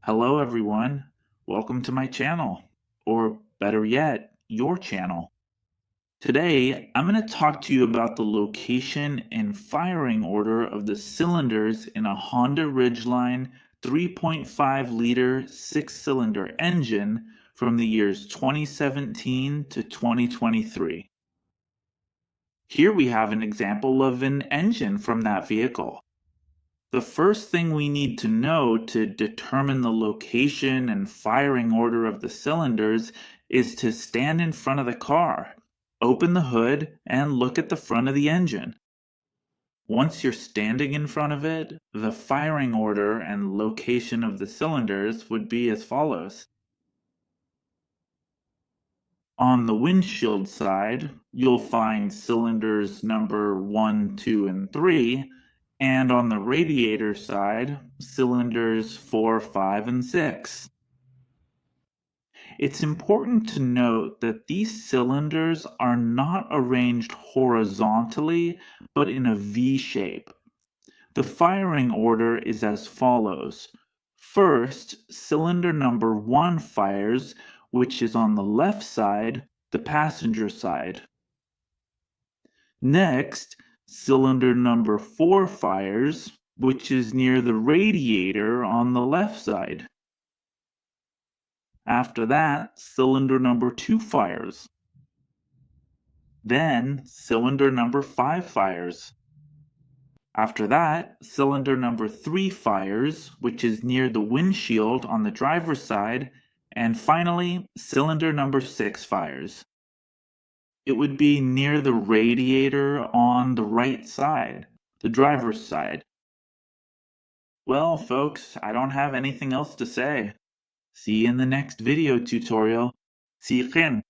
Hello everyone, welcome to my channel, or better yet, your channel. Today, I'm going to talk to you about the location and firing order of the cylinders in a Honda Ridgeline 3.5-liter six-cylinder engine from the years 2017 to 2023. Here we have an example of an engine from that vehicle. The first thing we need to know to determine the location and firing order of the cylinders is to stand in front of the car, open the hood, and look at the front of the engine. Once you're standing in front of it, the firing order and location of the cylinders would be as follows. On the windshield side, you'll find cylinders number 1, 2, and 3, and on the radiator side, cylinders 4, 5, and 6. It's important to note that these cylinders are not arranged horizontally, but in a V shape. The firing order is as follows. First, cylinder number 1 fires, which is on the left side, the passenger side. Next, cylinder number 4 fires, which is near the radiator on the left side. After that, cylinder number 2 fires. Then, cylinder number 5 fires. After that, cylinder number 3 fires, which is near the windshield on the driver's side, and finally, cylinder number 6 fires. It would be near the radiator on the right side, the driver's side. Well, folks, I don't have anything else to say. See you in the next video tutorial. See you again.